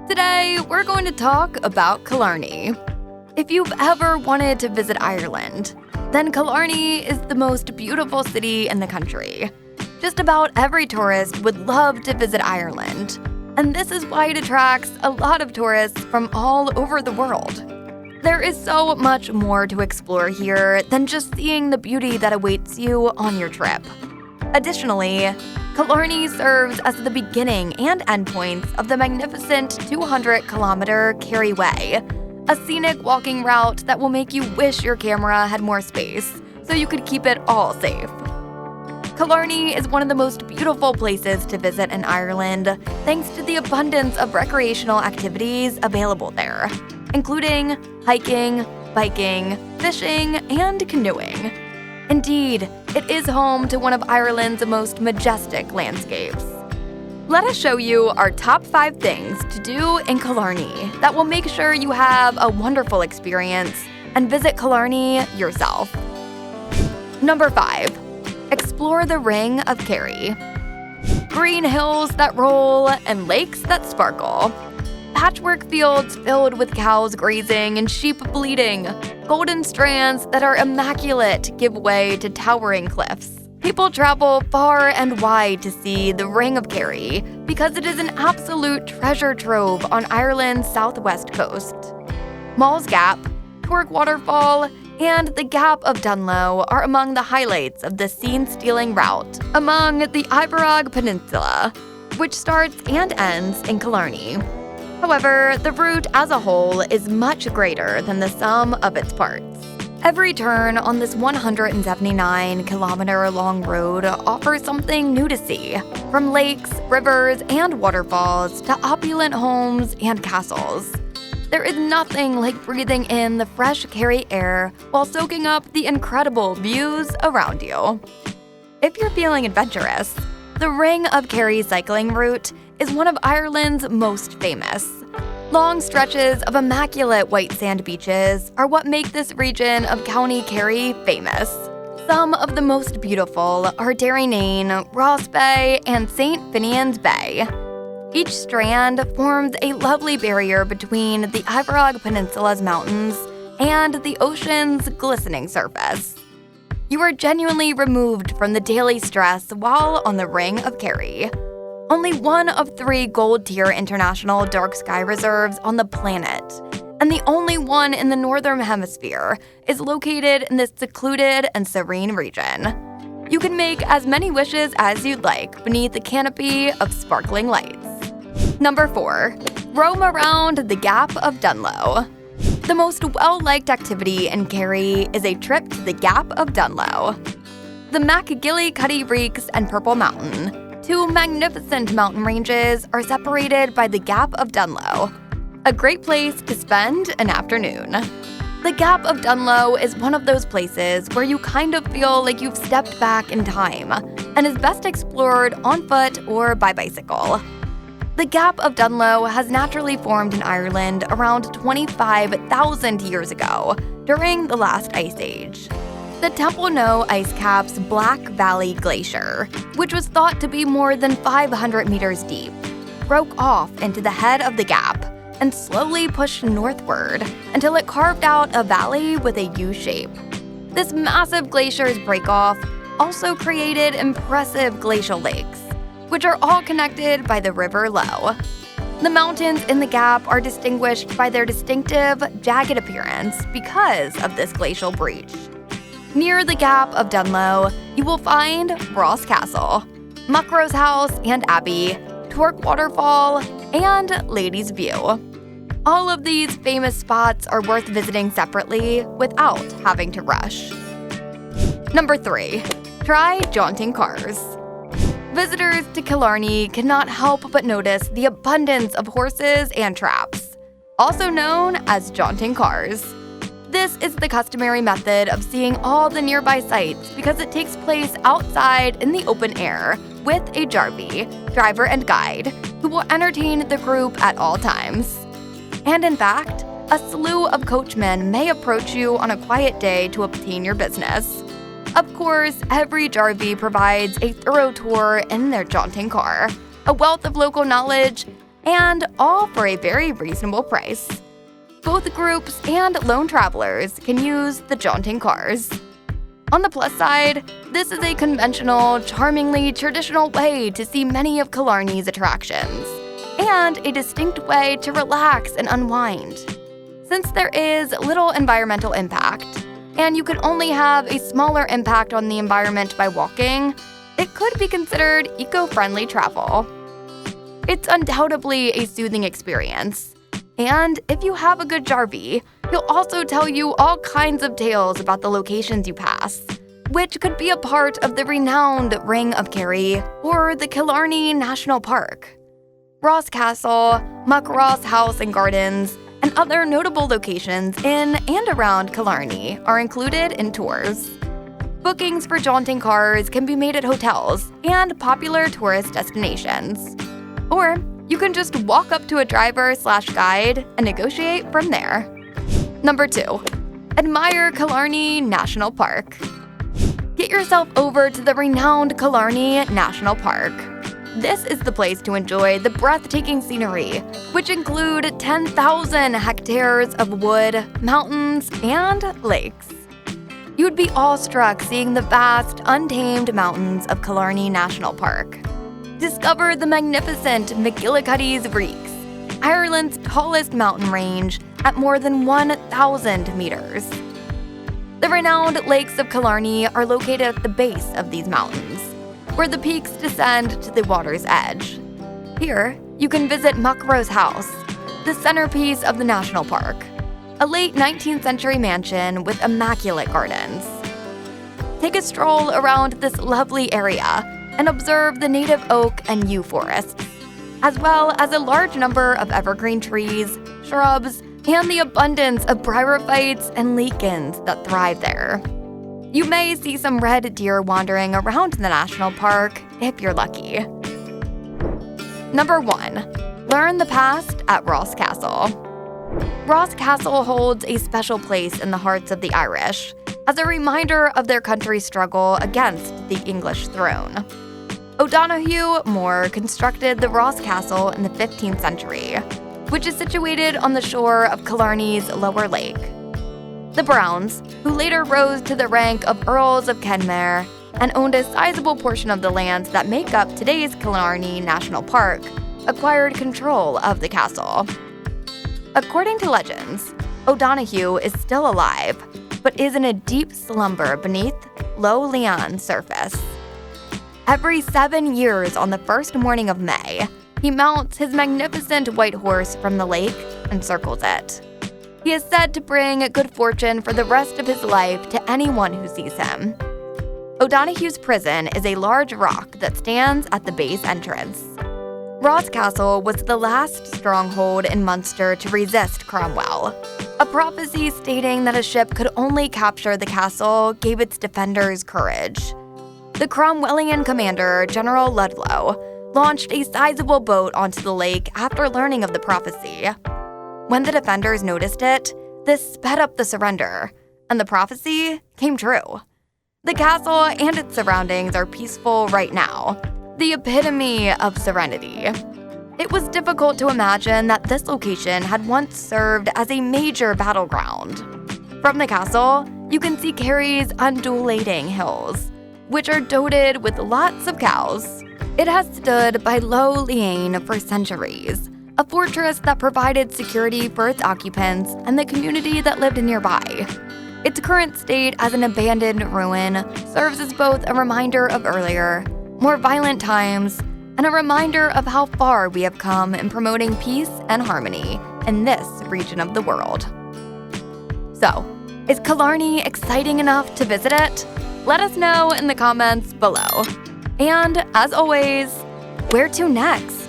Today, we're going to talk about Killarney. If you've ever wanted to visit Ireland, then Killarney is the most beautiful city in the country. Just about every tourist would love to visit Ireland, and this is why it attracts a lot of tourists from all over the world. There is so much more to explore here than just seeing the beauty that awaits you on your trip. Additionally, Killarney serves as the beginning and endpoints of the magnificent 200-kilometer Kerry Way, a scenic walking route that will make you wish your camera had more space so you could keep it all safe. Killarney is one of the most beautiful places to visit in Ireland thanks to the abundance of recreational activities available there, including hiking, biking, fishing, and canoeing. Indeed, it is home to one of Ireland's most majestic landscapes. Let us show you our top 5 things to do in Killarney that will make sure you have a wonderful experience and visit Killarney yourself. Number 5. Explore the Ring of Kerry. Green hills that roll and lakes that sparkle. Patchwork fields filled with cows grazing and sheep bleating. Golden strands that are immaculate give way to towering cliffs. People travel far and wide to see the Ring of Kerry because it is an absolute treasure trove on Ireland's southwest coast. Mall's Gap, Torque Waterfall, and the Gap of Dunloe are among the highlights of the scene-stealing route among the Iveragh Peninsula, which starts and ends in Killarney. However, the route as a whole is much greater than the sum of its parts. Every turn on this 179-kilometer-long road offers something new to see, from lakes, rivers, and waterfalls to opulent homes and castles. There is nothing like breathing in the fresh Kerry air while soaking up the incredible views around you. If you're feeling adventurous, the Ring of Kerry cycling route is one of Ireland's most famous. Long stretches of immaculate white sand beaches are what make this region of County Kerry famous. Some of the most beautiful are Derrynane, Ross Bay, and St. Finian's Bay. Each strand forms a lovely barrier between the Iveragh Peninsula's mountains and the ocean's glistening surface. You are genuinely removed from the daily stress while on the Ring of Kerry. Only one of 3 gold-tier international dark sky reserves on the planet, and the only one in the Northern Hemisphere, is located in this secluded and serene region. You can make as many wishes as you'd like beneath the canopy of sparkling lights. Number 4. Roam around the Gap of Dunloe. The most well-liked activity in Kerry is a trip to the Gap of Dunloe. The MacGillycuddy Reeks and Purple Mountain, 2 magnificent mountain ranges, are separated by the Gap of Dunloe, a great place to spend an afternoon. The Gap of Dunloe is one of those places where you kind of feel like you've stepped back in time and is best explored on foot or by bicycle. The Gap of Dunloe has naturally formed in Ireland around 25,000 years ago during the last ice age. The Temple No ice cap's Black Valley Glacier, which was thought to be more than 500 meters deep, broke off into the head of the gap and slowly pushed northward until it carved out a valley with a U shape. This massive glacier's breakoff also created impressive glacial lakes, which are all connected by the River Lowe. The mountains in the gap are distinguished by their distinctive, jagged appearance because of this glacial breach. Near the Gap of Dunloe, you will find Ross Castle, Muckrose House and Abbey, Torque Waterfall, and Ladies View. All of these famous spots are worth visiting separately without having to rush. Number 3. Try jaunting cars. Visitors to Killarney cannot help but notice the abundance of horses and traps, also known as jaunting cars. This is the customary method of seeing all the nearby sights because it takes place outside in the open air with a jarvey, driver and guide, who will entertain the group at all times. And in fact, a slew of coachmen may approach you on a quiet day to obtain your business. Of course, every jarvey provides a thorough tour in their jaunting car, a wealth of local knowledge, and all for a very reasonable price. Both groups and lone travelers can use the jaunting cars. On the plus side, this is a conventional, charmingly traditional way to see many of Killarney's attractions, and a distinct way to relax and unwind. Since there is little environmental impact, and you can only have a smaller impact on the environment by walking, it could be considered eco-friendly travel. It's undoubtedly a soothing experience, and if you have a good Jarvie, he'll also tell you all kinds of tales about the locations you pass, which could be a part of the renowned Ring of Kerry or the Killarney National Park. Ross Castle, Muckross House and Gardens, and other notable locations in and around Killarney are included in tours. Bookings for jaunting cars can be made at hotels and popular tourist destinations. Or you can just walk up to a driver/guide and negotiate from there. Number 2. Admire Killarney National Park. Get yourself over to the renowned Killarney National Park. This is the place to enjoy the breathtaking scenery, which include 10,000 hectares of wood, mountains, and lakes. You'd be awestruck seeing the vast, untamed mountains of Killarney National Park. Discover the magnificent McGillicuddy's Reeks, Ireland's tallest mountain range at more than 1,000 meters. The renowned lakes of Killarney are located at the base of these mountains, where the peaks descend to the water's edge. Here, you can visit Muckross House, the centerpiece of the national park, a late 19th century mansion with immaculate gardens. Take a stroll around this lovely area and observe the native oak and yew forests, as well as a large number of evergreen trees, shrubs, and the abundance of bryophytes and lichens that thrive there. You may see some red deer wandering around the national park if you're lucky. Number 1. Learn the past at Ross Castle. Ross Castle holds a special place in the hearts of the Irish as a reminder of their country's struggle against the English throne. O'Donoghue Moore constructed the Ross Castle in the 15th century, which is situated on the shore of Killarney's Lower Lake. The Browns, who later rose to the rank of Earls of Kenmare and owned a sizable portion of the lands that make up today's Killarney National Park, acquired control of the castle. According to legends, O'Donoghue is still alive, but is in a deep slumber beneath Lough Lean's surface. Every 7 years on the first morning of May, he mounts his magnificent white horse from the lake and circles it. He is said to bring good fortune for the rest of his life to anyone who sees him. O'Donoghue's prison is a large rock that stands at the base entrance. Ross Castle was the last stronghold in Munster to resist Cromwell. A prophecy stating that a ship could only capture the castle gave its defenders courage. The Cromwellian commander, General Ludlow, launched a sizable boat onto the lake after learning of the prophecy. When the defenders noticed it, this sped up the surrender, and the prophecy came true. The castle and its surroundings are peaceful right now, the epitome of serenity. It was difficult to imagine that this location had once served as a major battleground. From the castle, you can see Kerry's undulating hills, which are dotted with lots of cows. It has stood by Lough Lean for centuries, a fortress that provided security for its occupants and the community that lived nearby. Its current state as an abandoned ruin serves as both a reminder of earlier, more violent times, and a reminder of how far we have come in promoting peace and harmony in this region of the world. So, is Killarney exciting enough to visit it? Let us know in the comments below. And as always, where to next?